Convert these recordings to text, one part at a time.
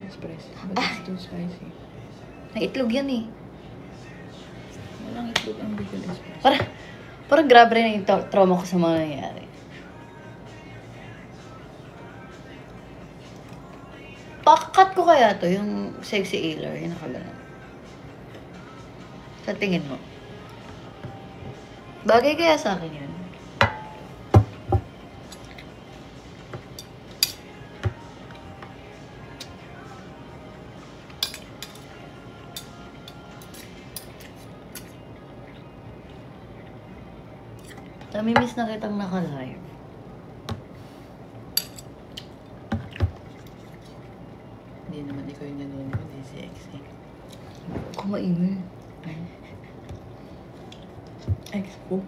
Express. But it's too spicy. May itlog yan eh. Walang itlog ang Bicol Express. Parang grabe rin yung trauma ko sa mga nangyayari. Pakat ko kaya to, yung sexy ailer, yung nakaganon. Sa tingin mo? Bagay kaya sa akin yun? Namimiss na kitang naka-live. Hindi naman ikaw yung nanonood, eh, sexy. Kumaingay. Expo.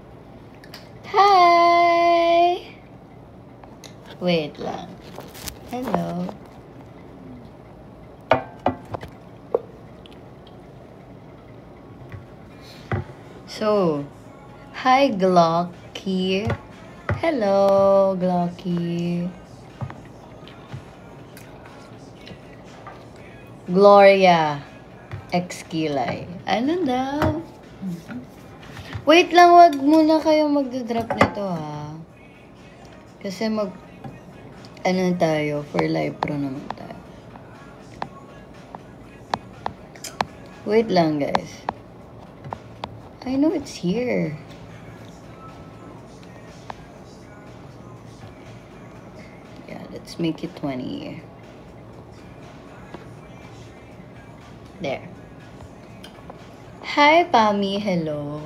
Hi! Wait lang. Hello. So, hi Glocky. Hello, Glocky. Gloria X-Kilay. Ano daw? Wait lang, wag muna kayo magdodrop nito ha. Kasi ano tayo, for live pro naman tayo. Wait lang guys. I know it's here. Yeah, let's make it 20. There. Hi, Pami. Hello.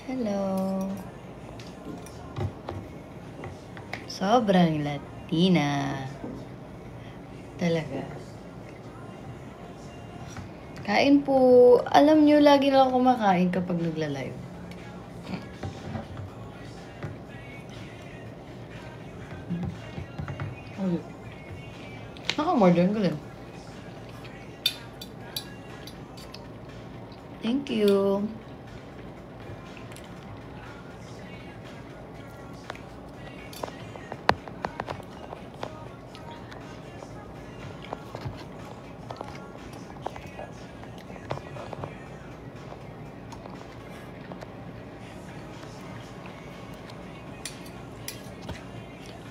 Hello. Sobrang Latina. Talaga. Kain po. Alam nyo, lagi lang ako kumakain kapag nagla-live. Naka-modern ko din. Thank you.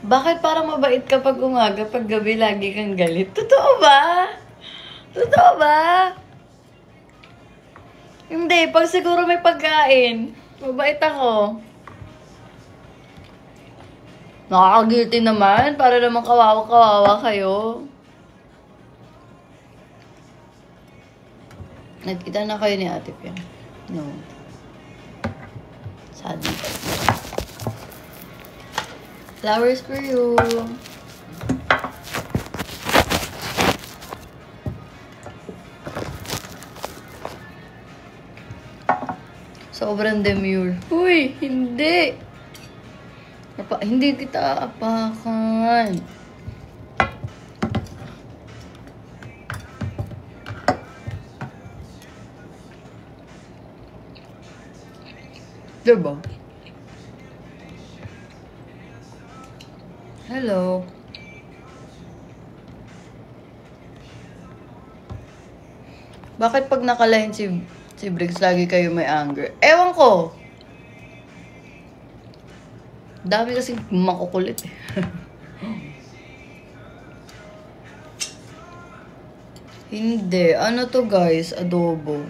Bakit parang mabait kapag umaga, pag gabi lagi kang galit? Totoo ba? Totoo ba? Hindi, pag siguro may pagkain, mabait ako. Nakaka-guilty naman, para naman kawawa-kawawa kayo. Nagkita na kayo ni Ate Pia? No. Sadly. Flowers for you. Sobrang demure. Uy, hindi. Hindi kita apakan. Diba? Hello. Bakit pag naka-line si Briggs, lagi kayo may anger? Ewan ko. Dami kasi makukulit eh. Hindi. Ano to guys? Adobo.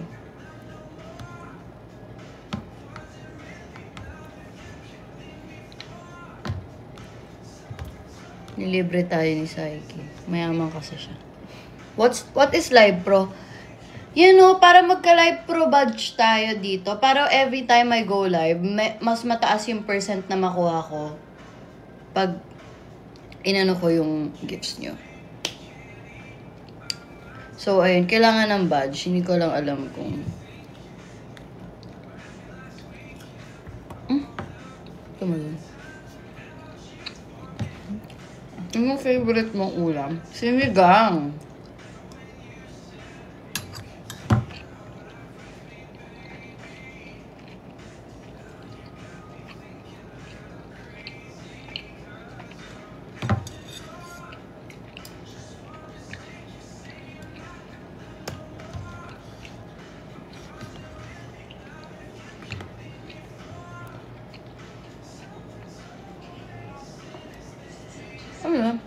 Nilibre tayo ni Saiki. Mayaman kasi siya. What is live pro? You know, para magka-live pro badge tayo dito. Para every time I go live, mas mataas yung percent na makuha ko pag inano ko yung gifts nyo. So, ayun. Kailangan ng badge. Hindi ko lang alam kung... Tumalun. Yung favorite mong ulam? Sinigang. Ano yan?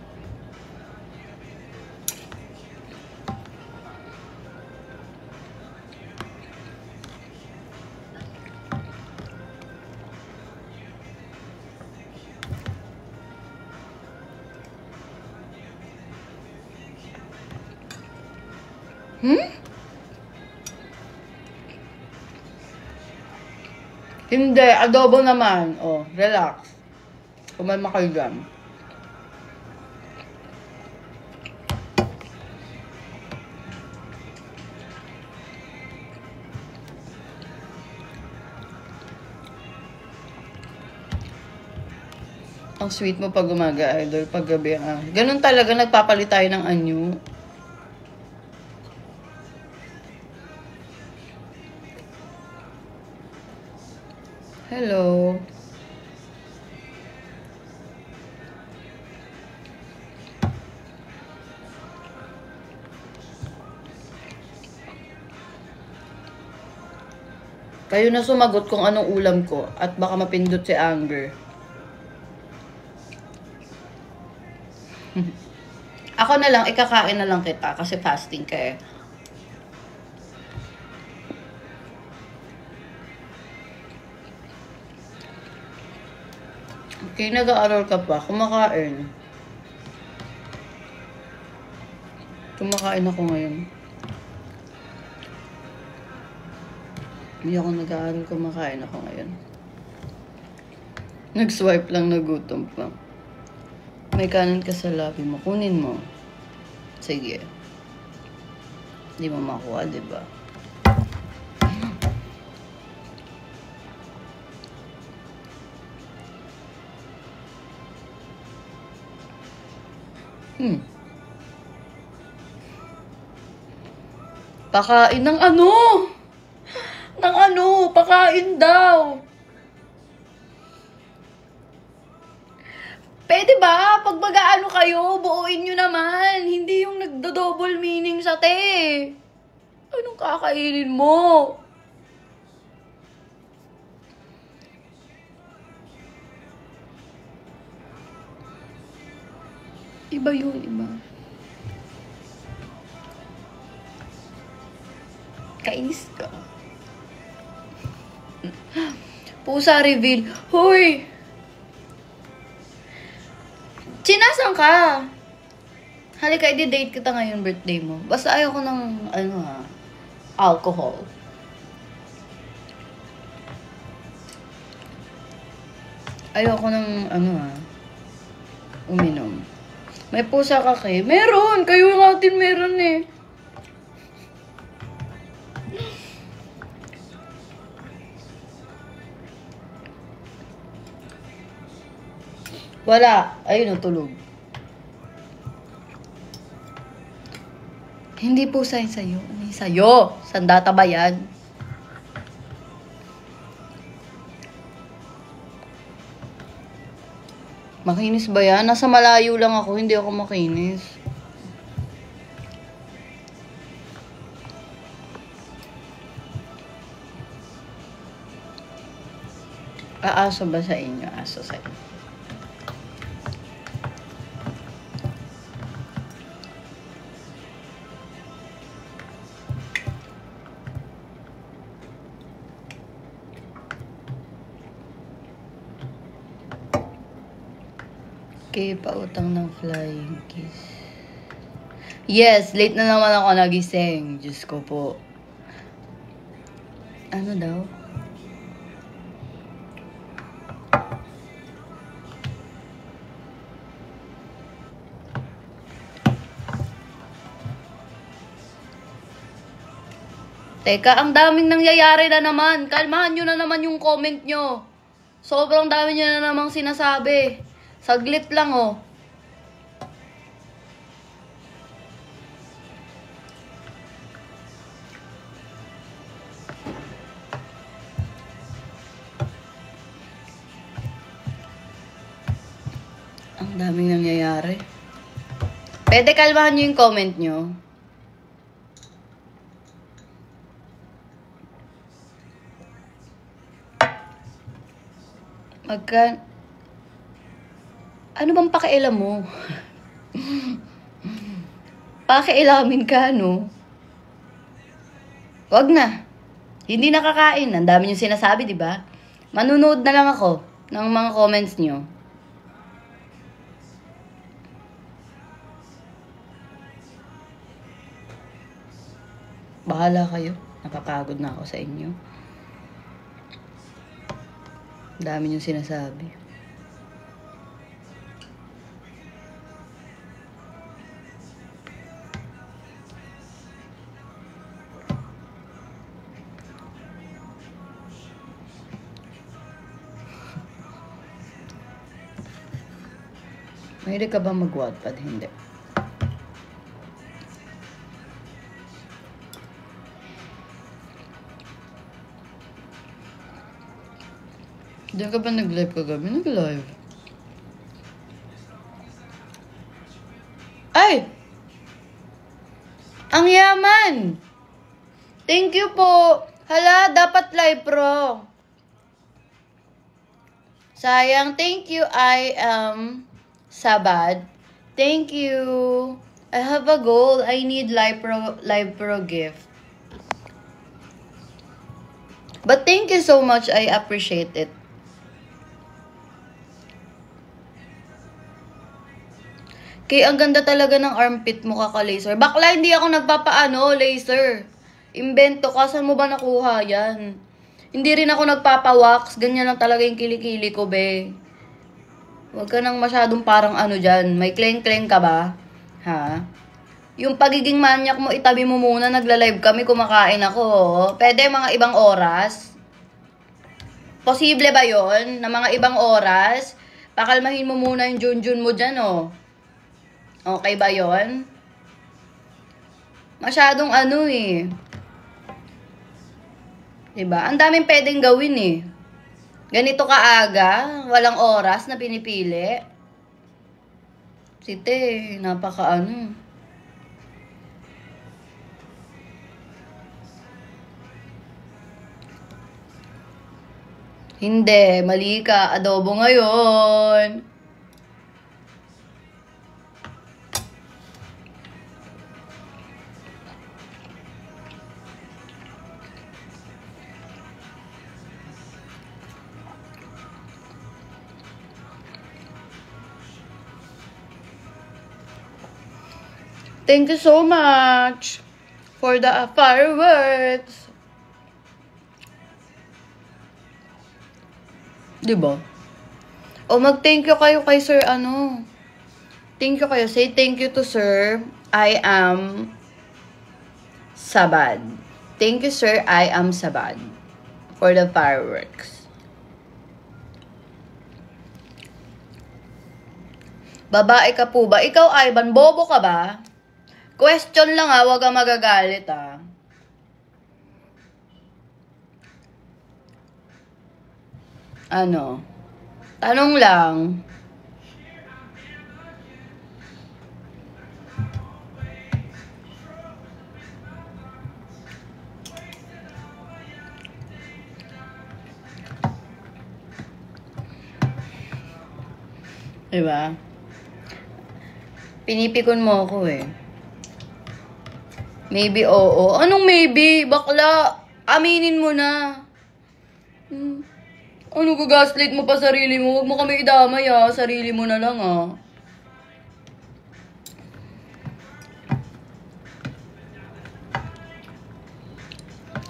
Hindi, adobo naman. Oh, relax. Kumalma kayo dyan. Ang sweet mo pag umaga, idol. Pag gabi, ganun talaga, nagpapalit tayo ng anyo. Hello. Kayo na sumagot kung anong ulam ko at baka mapindot si Anger. Ako na lang, ikakain na lang kita kasi fasting ka eh. Okay, nag-aaral ka pa. Kumakain. Kumakain ako ngayon. Hindi ako nag-aaral, kumakain ako ngayon. Nag-swipe lang, nagutom pa. May kanan ka sa labi mo. Kunin mo. Sige. Hindi mo makuha, diba? Pakain ng ano? Ng ano? Pakain daw. Pwede ba? Pag mag-aano kayo, buuin nyo naman. Hindi yung nagdo-double meaning sa te. Anong kakainin mo? Iba yun, iba. Kainis ka. Pusa reveal. Hoy! Sinasan ka? Halika, i-date kita ngayon birthday mo. Basta ayoko ng, alcohol. Ayoko ng, uminom. May pusa ka kay? Meron! Kayo natin meron eh. Wala. Ayun, tulog. Hindi po sa'yo. Ano yung sa'yo? Sandata ba yan? Makinis ba yan? Nasa malayo lang ako. Hindi ako makinis. Aso ba sa inyo? Aso sa inyo. Okay, pautang ng flying kiss. Yes, late na naman ako nagising. Diyos ko po. Ano daw? Teka, ang daming nangyayari na naman. Kalmahan nyo na naman yung comment nyo. Sobrang dami nyo na namang sinasabi. Saglit lang, oh. Ang daming nangyayari. Pwede kalmahan nyo yung comment nyo. Ano bang pakialam mo? Pakialamin ka, no? Wag na. Hindi nakakain. Ang dami yung sinasabi, di ba? Manunood na lang ako ng mga comments nyo. Bahala kayo. Napapagod na ako sa inyo. Ang dami yung sinasabi. Mahilig ka ba mag-Wattpad? Hindi. Diyan ka ba nag-live kagabi? Nag-live. Ay! Ang yaman! Thank you po! Hala, dapat live pro. Sayang, thank you. I am Sabad. Thank you. I have a goal. I need live pro gift. But thank you so much. I appreciate it. Kaya ang ganda talaga ng armpit mo, kaka-laser. Bakla, hindi ako nagpapaano, laser. Invento ka. Saan mo ba nakuha yan? Hindi rin ako nagpapawax. Ganyan lang talaga yung kilikili ko, be. Huwag ka nang masyadong parang ano dyan. May kleng-kleng ka ba? Ha? Yung pagiging manyak mo, itabi mo muna. Nagla-live kami, kumakain ako. Pwede mga ibang oras? Posible ba yon na mga ibang oras? Pakalmahin mo muna yung junjun mo dyan, oh. Okay ba yon? Masyadong ano eh. Diba? Ang daming pwedeng gawin eh. Ganito kaaga, walang oras na pinipili. Site, napaka ano. Hindi, mali ka. Adobo ngayon. Thank you so much for the fireworks. Diba? O mag-thank you kayo kay Sir ano. Thank you kayo. Say thank you to Sir. I am Sabad. Thank you, Sir. I am Sabad for the fireworks. Babae ka po ba? Ikaw, Ivan, bobo ka ba? Question lang ha, huwag kang magagalit ha. Ano? Tanong lang. Diba? Pinipikon mo ako eh. Maybe oo. Anong maybe? Bakla, aminin mo na. Ano gagaslight mo pa sarili mo? Huwag mo kami idamay ha. Sarili mo na lang ha.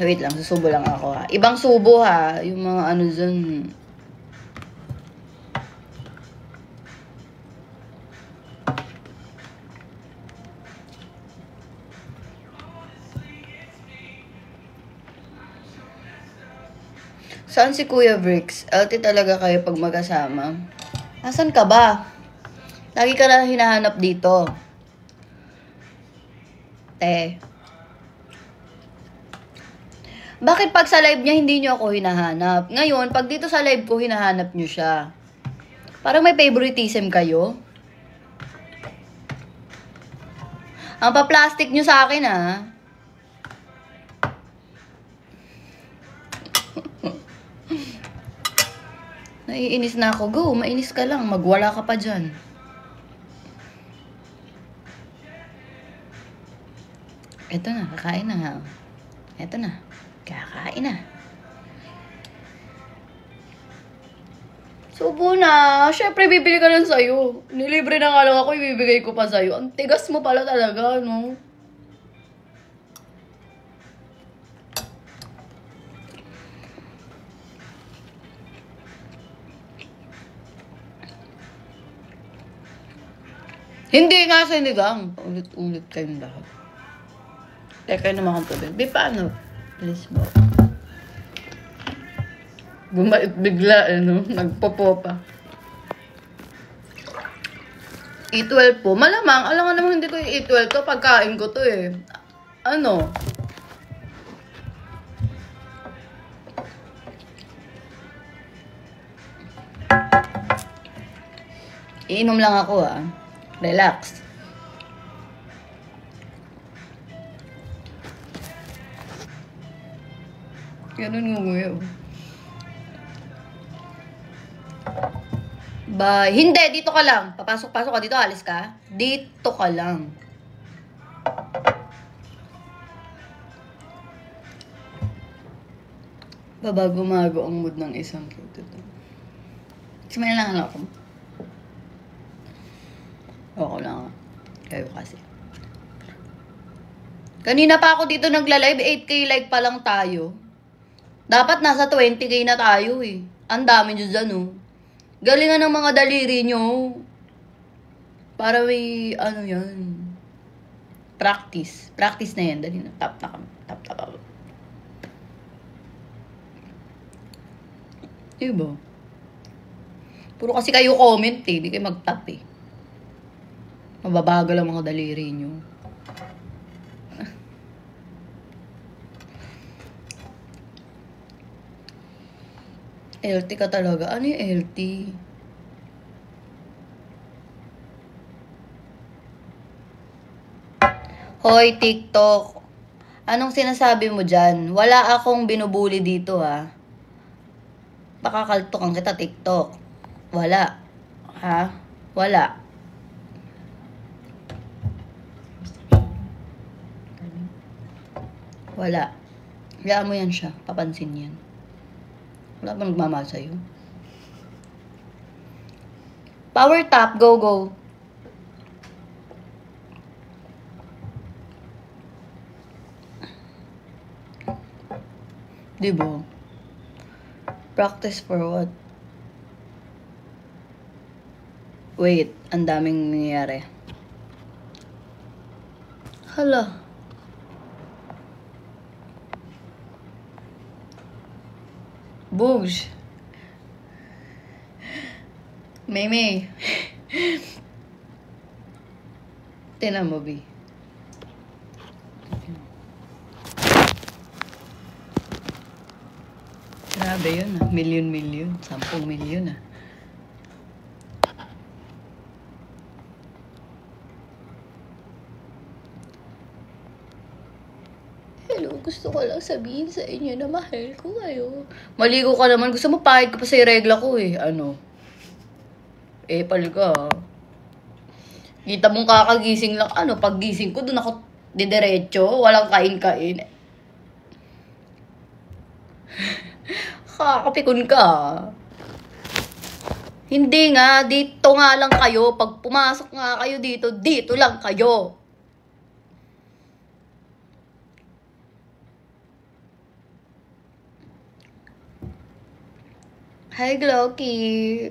Wait lang, susubo lang ako ha. Ibang subo ha. Yung mga ano dyan. Saan si Kuya Bricks? LT talaga kayo pag magkasama. Nasaan ka ba? Lagi ka na hinahanap dito. Te. Bakit pag sa live niya hindi niyo ako hinahanap? Ngayon, pag dito sa live ko, hinahanap niyo siya. Parang may favoritism kayo. Ang pa-plastic niyo sa akin ha. Naiinis na ako. Go, mainis ka lang. Magwala ka pa dyan. Eto na, kakain na. Eto na, kakain na. Subo na. Siyempre, bibili ka lang sa'yo. Nilibre na nga lang ako, ibibigay ko pa sa'yo. Ang tigas mo pala talaga, no? Hindi nga sinigang. Ulit-ulit kayong lahat. Teka naman akong tubig. Di paano? Please mo. Bumait bigla, ano? Nagpopo pa. E12 po. Malamang. Alam nga naman hindi ko yung E12 to. Pagkain ko to eh. Ano? Iinom lang ako ah. Relax. Ganun nguya. Bye. Hindi, dito ka lang. Papasok-pasok ka dito, alis ka. Dito ka lang. Babago-mago ang mood ng isang kito. Smile lang ako. Okay lang. Kayo kasi. Kanina pa ako dito nagla-live. 8K like pa lang tayo. Dapat nasa 20K na tayo eh. Ang dami nyo dyan oh. Galingan ng mga daliri nyo. Para may ano yan. Practice. Practice na yan. Dali na. Tap na kami. Tap. Diba? Puro kasi kayo comment eh. Hindi kayo mag-tap eh. Mababagal ang mga daliri nyo. LT ka talaga. Ano yung LT? Hoy, TikTok. Anong sinasabi mo dyan? Wala akong binubuli dito ha. Pakakaltokan kita, TikTok. Wala. Ha? Wala. Wala. Hayaan mo yan siya. Papansin yan. Wala bang nagmamahal sa'yo? Power tap. Go, go. Diba? Practice for what? Wait. Ang daming nangyayari. Hala. Boosh. Meme. Tinan mo, B. Grabe yun ah. Million. 10 million ah. Hello, gusto ko lang sabihin sa inyo na mahal ko kayo. Maligo ka naman. Gusto mo pahid ka pa sa regla ko eh. Ano? Pal ka. Kita mong kakagising lang. Ano, paggising ko, dun ako didiretso. Walang kain-kain. Kakapikon ka. Hindi nga, dito nga lang kayo. Pag pumasok nga kayo dito lang kayo. Hi, Glocky.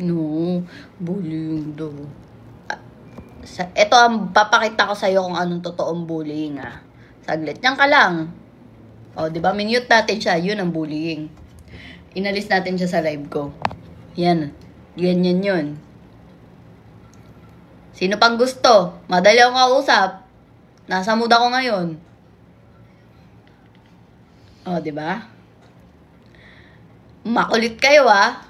No, bullying daw. Ito ang papakita ko sa'yo kung anong totoong bullying ah. Saglit. Yan ka lang. O, diba? Minute natin siya. Yun ang bullying. Inalis natin siya sa live ko. Yan. Ganyan yun. Sino pang gusto? Madali akong kausap. Nasa mood ako ngayon. O, diba? Makulit kayo, ah.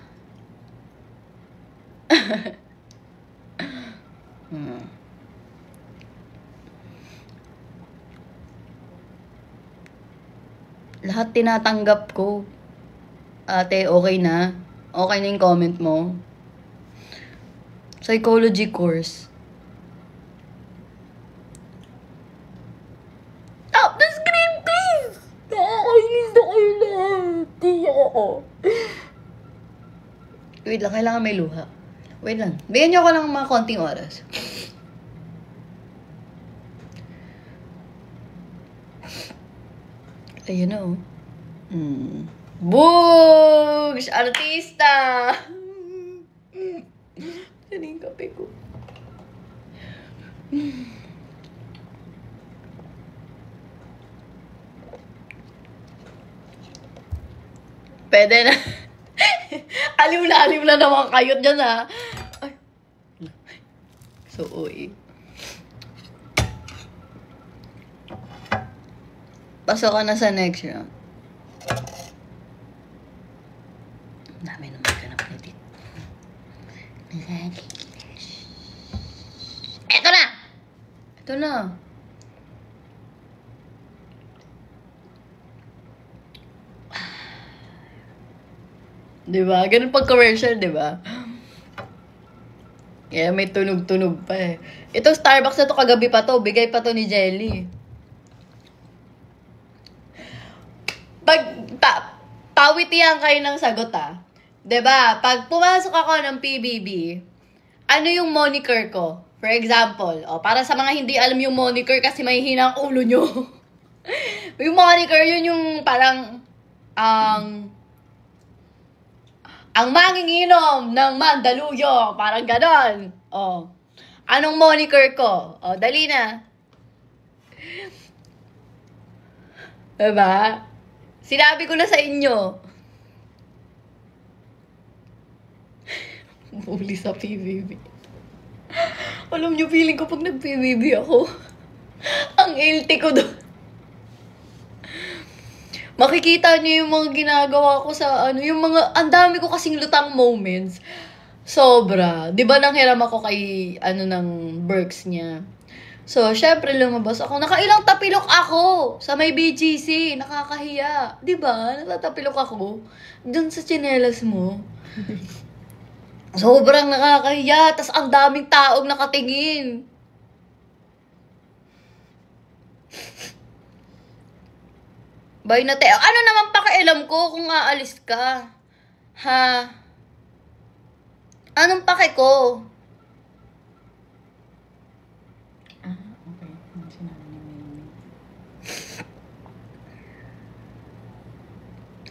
Lahat tinatanggap ko. Ate, okay na. Okay na yung comment mo. Psychology course. Stop the screen, please! Nakakainis na kayo lahat. Tiyak ako. Wait lang, kailangan may luha. Wait lang. Bigyan niyo ako ng mga konting oras. Ayun na, oh. Boogs! Artista! Ano yung kape ko? Pwede na. Aliw na naman kayo dyan, ha? Ay. So, uy. Pasok ka na sa next round. Dami naman ganap na dito. Eto na! Ito na. Diba? Ganun pag commercial, diba? Kaya may tunog-tunog pa eh. Ito Starbucks na to, kagabi pa to. Bigay pa to ni Jelly. Pawitihan kayo ng sagot, ah. Diba? Pag pumasok ako ng PBB, ano yung moniker ko? For example, para sa mga hindi alam yung moniker kasi may hinang ulo nyo. Yung moniker, yun yung parang, ang manginginom ng Mandaluyong. Parang ganon. Anong moniker ko? Dali na. Diba? Sinabi ko na sa inyo. Bully sa PBB. Alam nyo, feeling ko pag nag-PBB ako, ang ilte ko doon. Makikita niyo yung mga ginagawa ko sa yung mga, ang dami ko kasing lutang moments. Sobra. Di ba nanghiram ako kay, ng Berks niya. So, syempre lumabas ako. Nakailang tapilok ako sa may BGC. Nakakahiya. Di ba? Natatapilok ako. Doon sa tsinelas mo. Sobrang nakakahiya. Tas ang daming taong nakatingin. Bay na tayo. Ano naman pakialam ko kung aalis ka? Ha? Anong pake ko? Okay. Ano sinabi ni Mimi?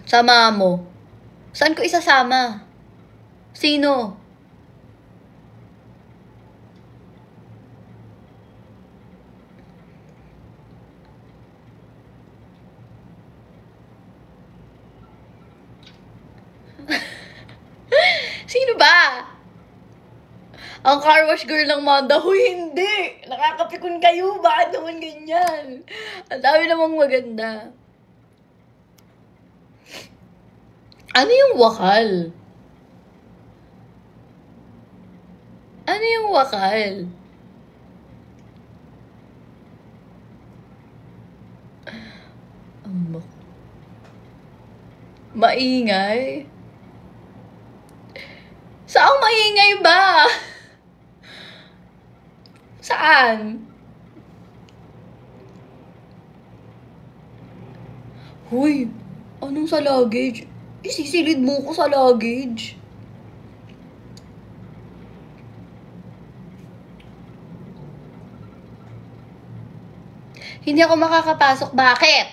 Sama mo. Saan ko isasama? Sino? Sino ba? Ang car wash girl ng Manda. Huy, hindi. Nakakapikon kayo. Bakit naman ganyan? Ang dami namang maganda. Ano yung wakal? Ano yung wakal? Maingay? Saan maingay ba? Saan? Huy, anong sa luggage? Isisilid mo ko sa luggage. Hindi ako makakapasok. Bakit?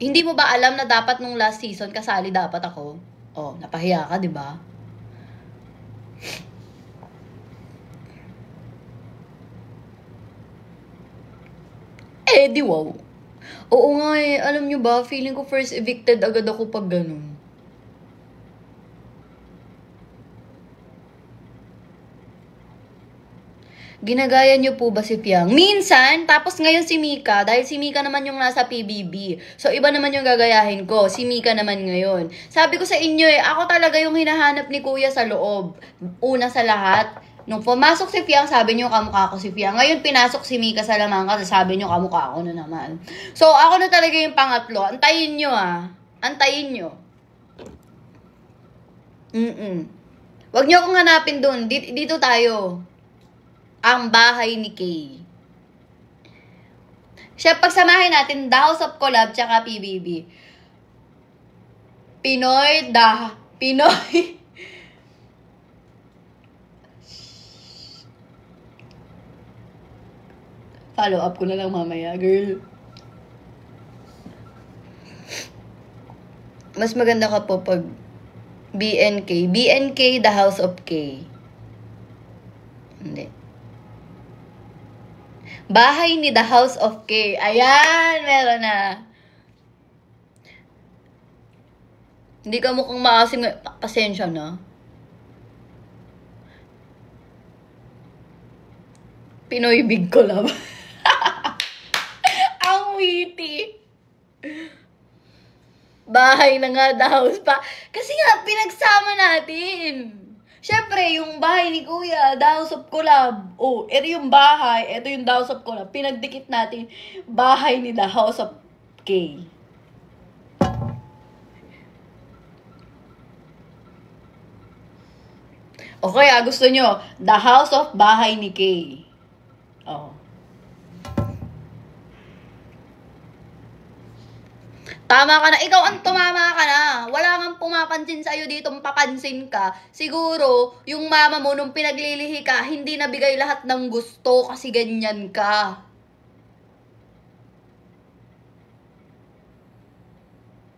Hindi mo ba alam na dapat nung last season kasali dapat ako? Napahiya ka, di ba? Di wow. Oo nga eh. Alam nyo ba, feeling ko first evicted agad ako pag ganun. Ginagaya niyo po ba si Piang? Minsan, tapos ngayon si Mika, dahil si Mika naman yung nasa PBB. So, iba naman yung gagayahin ko. Si Mika naman ngayon. Sabi ko sa inyo ako talaga yung hinahanap ni Kuya sa loob. Una sa lahat, nung pumasok si Piang, sabi niyo kamukha ko si Piang. Ngayon, pinasok si Mika sa Lamangka, sabi niyo kamukha ko na naman. So, ako na talaga yung pangatlo. Antayin niyo Antayin niyo. Wag niyo akong hanapin dun. Dito tayo. Ang bahay ni Kay. Siya, pagsamahin natin, The House of Collab, tsaka PBB. Pinoy. Follow up ko na lang mamaya, girl. Mas maganda ka po pag BNK. BNK, The House of K. Hindi. Bahay ni The House of K. Ayan, meron na. Hindi ka mukhang maasim. Pasensya na. Pinoy Big Collab. Ang witty. Bahay na nga, The House pa. Kasi nga, pinagsama natin. Siyempre, yung bahay ni Kuya, The House of Collab. Oh, ito yung bahay, ito yung The House of Collab. Pinagdikit natin, bahay ni The House of K. O kaya, gusto nyo, The House of Bahay ni K. Oh. Tama ka na. Ikaw ang tumama ka na. Wala kang pumapansin sa'yo dito, papansin ka. Siguro, yung mama mo nung pinaglilihi ka, hindi nabigay lahat ng gusto kasi ganyan ka.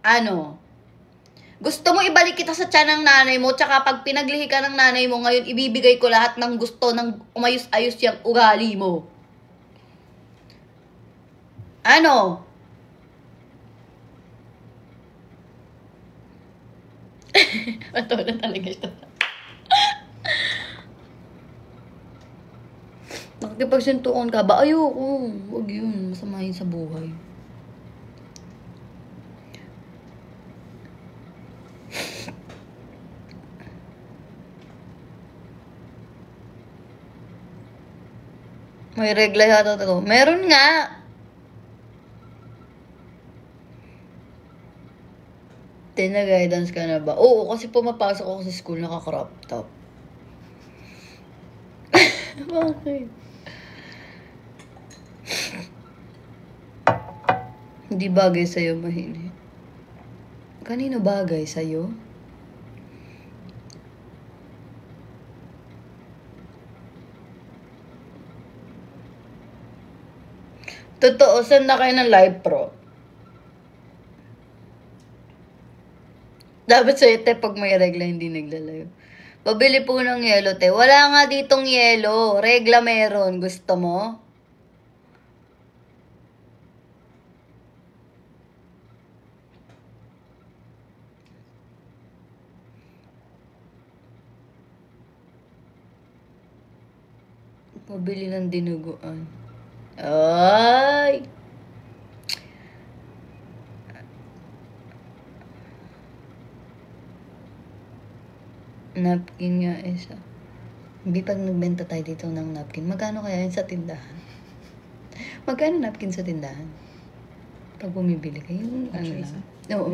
Ano? Gusto mo ibalik kita sa tiyan ng nanay mo, tsaka pag pinaglihi ka ng nanay mo, ngayon ibibigay ko lahat ng gusto ng umayos-ayos yung ugali mo. Ano? Matawa na talaga siya. Nakikipagsintukan ka ba? Ayoko. Huwag yun. Masama yun sa buhay. May regla yata ito. Meron nga. Na-guidance ka na ba? Oo, kasi pumapasok ako sa school, naka-crop top. Bakit? Hindi bagay sa'yo, mahilig. Kanino bagay sa'yo? Totoo, saan na kayo ng live pro? Dapat sa'yo, te, pag may regla, hindi nagla-live. Pabili po ng yelo, te. Wala nga ditong yelo. Regla meron. Gusto mo? Pabili ng dinuguan. Ay! Napkin nga isa. Hindi, pag nagbenta tayo dito ng napkin, magkano kaya yun sa tindahan? Magkano napkin sa tindahan? Pag bumibili kayo, ano lang? Oo.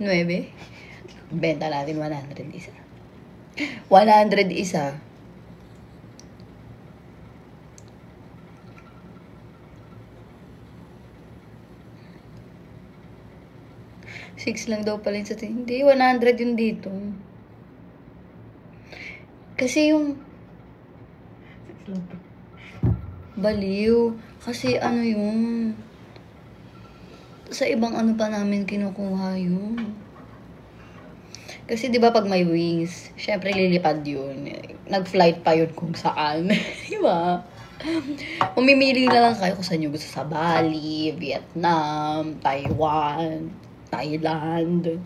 9? Benta natin 100 isa. 100 isa. Six lang daw pala yun sa tindahan. Hindi, 100 yun dito. Kasi yung baliw. Kasi ano yung sa ibang ano pa namin kinukuha yun. Kasi di ba pag may wings, syempre lilipad yun. Nag-flight pa yun kung saan. Di ba? Umimili na lang kayo kung saan nyo gusto, sa Bali, Vietnam, Taiwan, Thailand.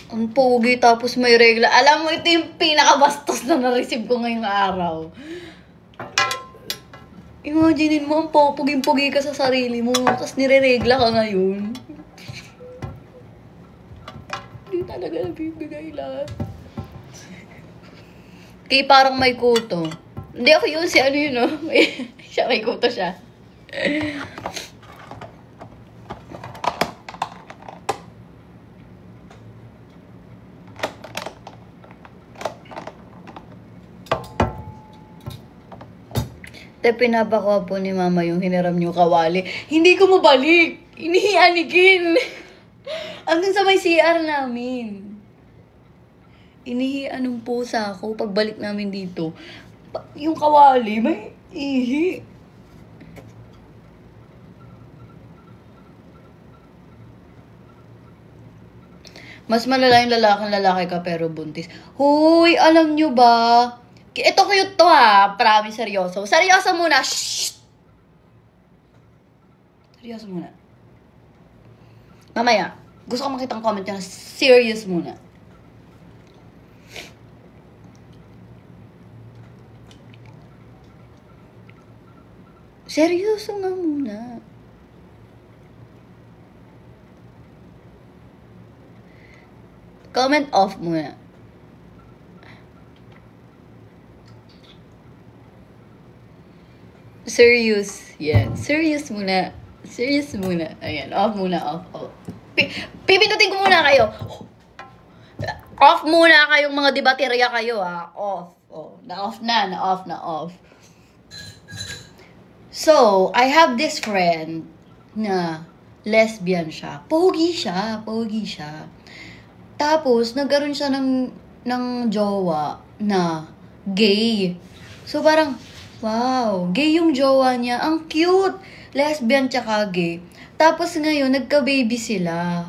Ang pogi, tapos may regla. Alam mo, ito yung pinakabastos na na-receive ko ngayong araw. Imaginin mo, ang popuging-pugi ka sa sarili mo, tapos nire-regla ka ngayon. Hindi talaga nabibigay lahat. Kaya parang may kuto. Hindi ako yun, si ano yun, no? Siya, may kuto siya. Ate, pinapakuha po ni Mama yung hiniram niyo kawali. Hindi ko mabalik. Inihianigin. Hanggang sa may CR namin. Inihian ng pusa ko pagbalik namin dito. Yung kawali, may ihi. Mas malala yung lalaki ka pero buntis. Hoy, alam nyo ba? Ito cute to ha. Promise, seryoso. Seryoso muna. Shh! Seryoso muna. Mamaya, gusto ko makita ang comment nyo na serious muna. Seryoso nga muna. Comment off muna. Serious. Yan. Serious muna. Serious muna. Ayan. Off muna. Off. Pipindutin ko muna kayo. Off muna kayong mga debaterya kayo ha. Off. Oh, na-off na. Na-off. So, I have this friend na lesbian siya. Pogi siya. Tapos, nagkaroon siya ng jowa na gay. So, parang, wow, gay yung jowa niya. Ang cute! Lesbian tsaka gay. Tapos ngayon, nagka-baby sila.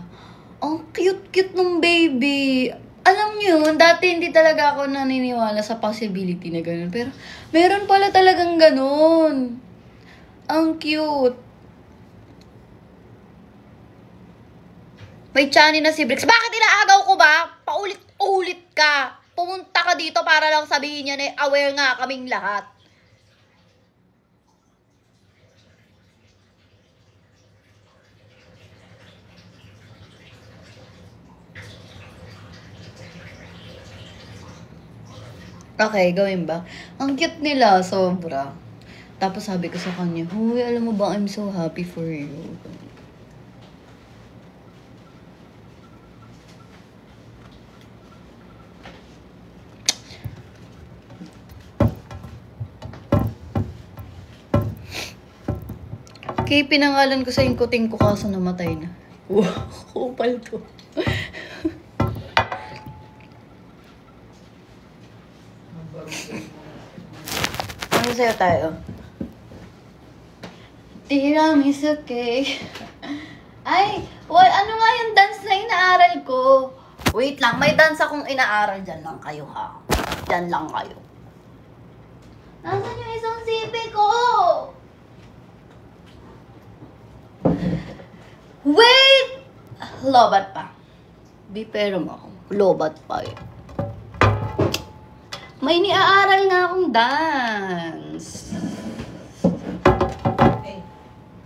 Ang cute-cute ng baby. Alam niyo, dati hindi talaga ako naniniwala sa possibility na ganun. Pero, meron pala talagang ganun. Ang cute. May chani na si Brix. Bakit inaagaw ko ba? Paulit-ulit ka. Pumunta ka dito para lang sabihin niya na aware nga kaming lahat. Okay, gawin ba? Ang cute nila, sobra. Tapos sabi ko sa kanya, huy, alam mo ba, I'm so happy for you. Kaya pinangalan ko sa ingkuting ko kaso namatay na. Wow, kupal to. Ano sa'yo tayo? Tiramisu cake. Ay, ano nga yung dance na inaaral ko? Wait lang, may dance akong inaaral. Diyan lang kayo ha. Diyan lang kayo. Nasaan yung isang sipi ko? Wait! Lobat pa. Bipero mo ako. Lobat pa eh. May niaaral nga akong dance. Hey,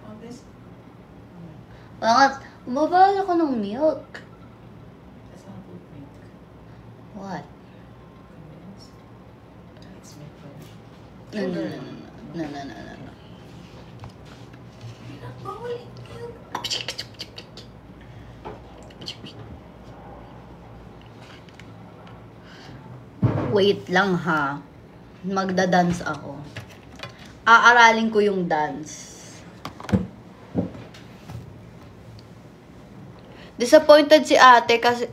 all this? Bakit? Umabala ko ng milk. That's not good milk. What? It's milk fresh. No. Wait lang ha. Magda-dance ako. Aaralin ko yung dance. Disappointed si ate kasi...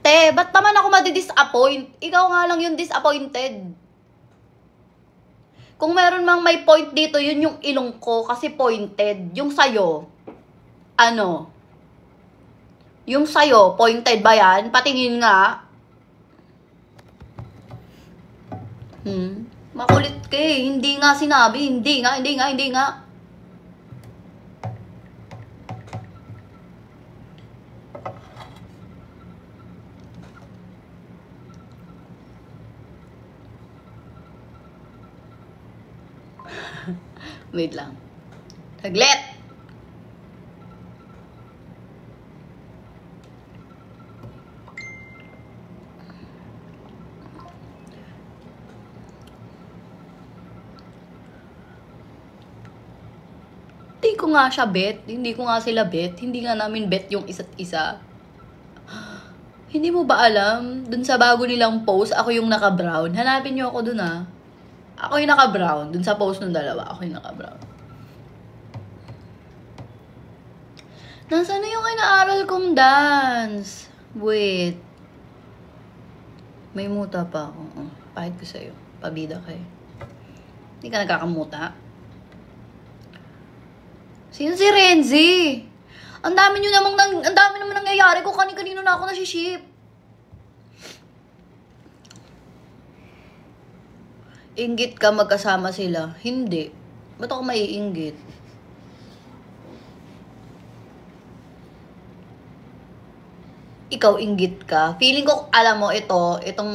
Te, ba't naman ako madi-disappoint? Ikaw nga lang yung disappointed. Kung meron mang may point dito, yun yung ilong ko kasi pointed. Yung sayo, ano? Yung sayo, pointed ba yan? Patingin nga. Makulit ka eh. Hindi nga sinabi. Hindi nga. Wait lang. Taglit! Hindi ko nga siya bet. Hindi ko nga sila bet. Hindi nga namin bet yung isa't isa. Hindi mo ba alam? Dun sa bago nilang post, ako yung naka-brown. Hanapin niyo ako dun ah. Ako yung naka-brown. Dun sa post ng dalawa, ako yung naka-brown. Nasaan na yung inaaral kong dance? Wait. May muta pa ako. Pahit ko sa'yo. Pabida kayo. Hindi ka nagkakamuta? Sino si Renzi? Ang dami naman nangyayari kung kanino na ako nasiship. Inggit ka magkasama sila. Hindi. Ba't ako maiinggit? Ikaw inggit ka. Feeling ko, alam mo, itong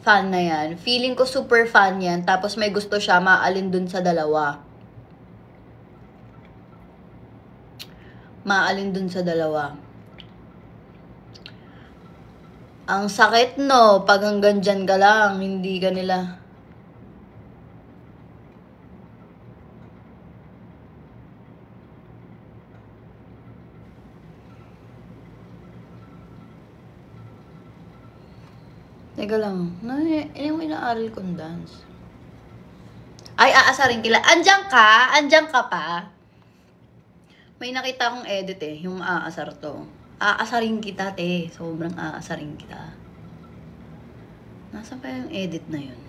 fan na yan. Feeling ko super fan yan. Tapos may gusto siya maalin dun sa dalawa. Maalin dun sa dalawa. Ang sakit no, pag hanggang dyan ka lang, hindi ka nila. Teka lang, yung inaaral kong dance. Ay, aasarin kila. Andiyan ka? Andiyan ka pa? May nakita akong edit yung aasar to. Aasarin kita, te. Sobrang aasarin kita. Nasaan pa yung edit na yun?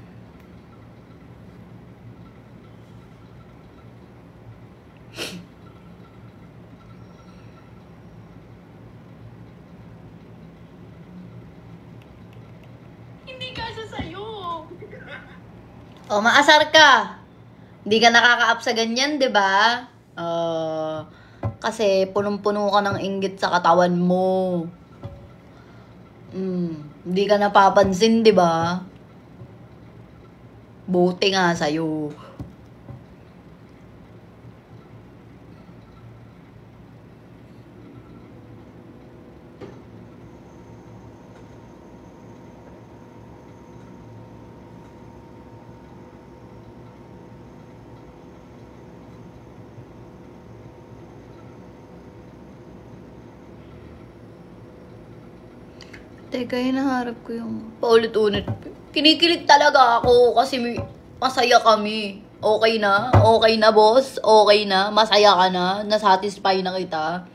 Hindi kasi sa'yo. O, maasar ka. Hindi ka nakaka-up sa ganyan, di ba? Kasi punong-puno ka ng inggit sa katawan mo. Hindi ka napapansin, di ba? Buti nga sa'yo. Teka, hinaharap ko yung paulit-ulit. Kinikilig talaga ako kasi masaya kami. Okay na? Okay na, boss? Okay na? Masaya ka na? Nasatisfy na kita?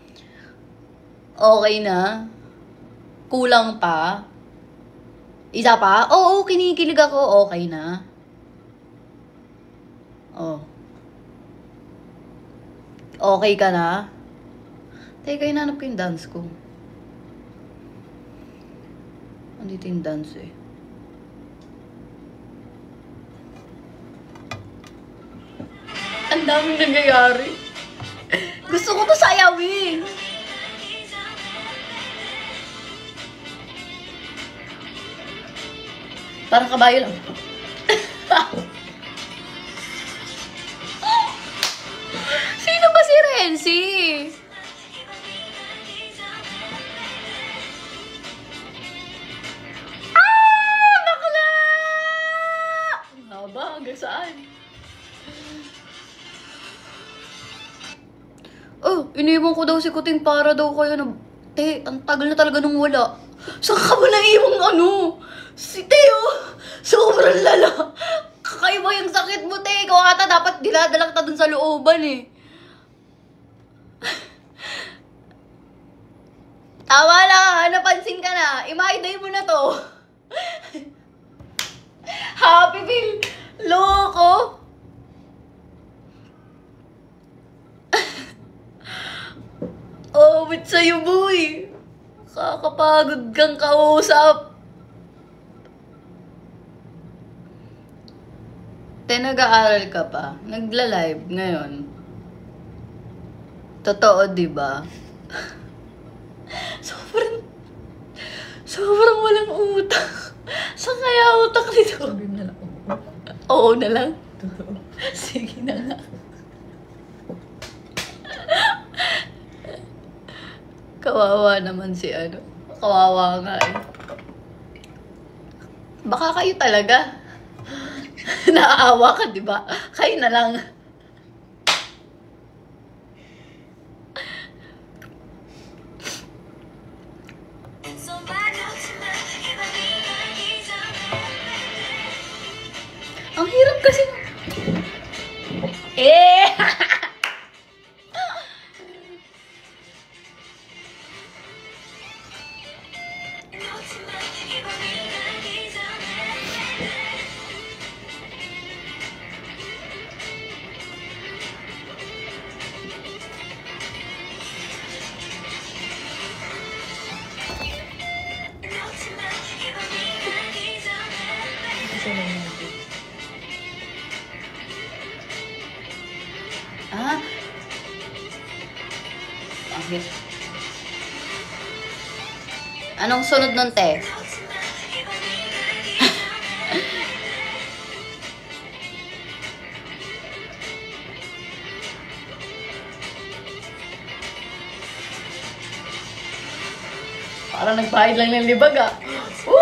Okay na? Kulang pa? Isa pa? Oo, kinikilig ako. Okay na? Oh. Okay ka na? Teka, hinanap ko yung dance ko. Andito yung dance Ang daming nangyayari. Gusto ko to sayawin. Parang kabayo lang. Sino ba si Renzi? Hanggang saan? Oh, iniwan ko daw si Kuting para daw kayo na... Te, ang tagal na talaga nung wala. Saan ka ba naiwang Si Teo, sobrang lala. Kakaiba yung sakit mo, te. Ikaw ata dapat dinadalang ta dun sa looban Tama na, napansin ka na. Imaiday mo na to. Happy Bill. Loko! Oh, wait sa'yo, boy. Kakapagod kang kausap. Nag-aaral ka pa. Nagla-live ngayon. Totoo, diba? Sobrang walang utak. Saan kaya utak nito? Oo na lang. Sige na nga. Kawawa naman si Kawawa nga Baka kayo talaga. Naaawa ka, di ba? Kayo na lang. Ang hirap kasi. Eh! Ah. Okay. Anong sunod nun, te? Parang nagpahid lang ng libag, ah. Woo!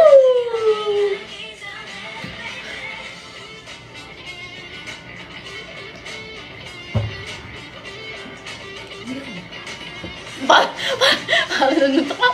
Parang nandito ka.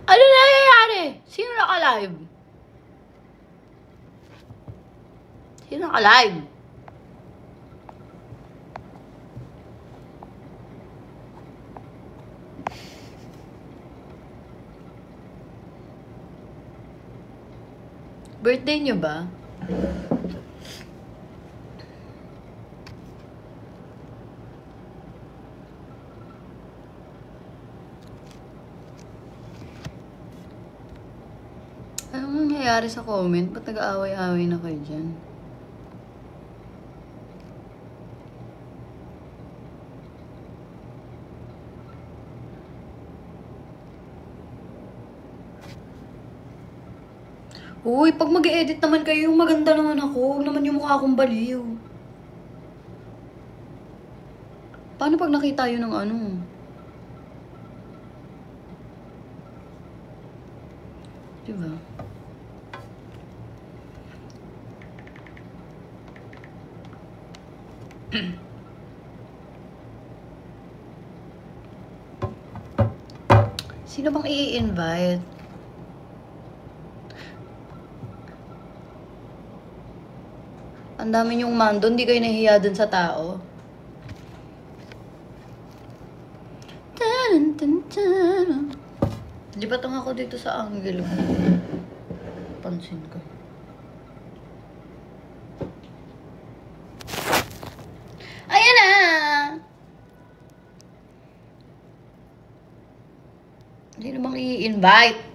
Ano nangyayari? Sino naka-live? Sino naka-live? Birthday niyo ba? Anong nangyayari sa comment? Ba't nag-aaway-aaway na kayo dyan? Uy, pag mag-e-edit naman kayo, maganda naman ako. Huwag naman yung mukha akong baliw. Paano pag nakita yun ng ano? Diba? Sino bang i-invite? Ang dami niyong mando, hindi kayo nahihiya dun sa tao. Di ba tong ako dito sa angle ko? Pansin ko. Ayan na! Hindi namang i-invite.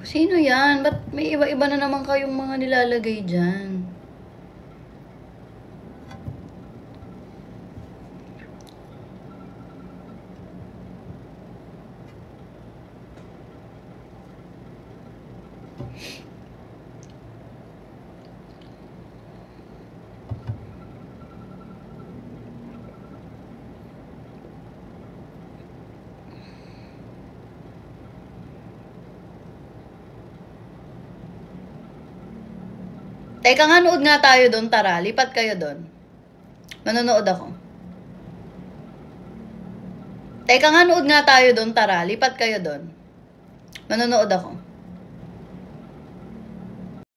Sino yan? Ba't may iba-iba na naman kayong mga nilalagay dyan? Teka nga, nood nga tayo doon, tara. Lipat kayo doon. Manonood ako. Teka nga, nood nga tayo doon, tara. Lipat kayo doon. Manonood ako.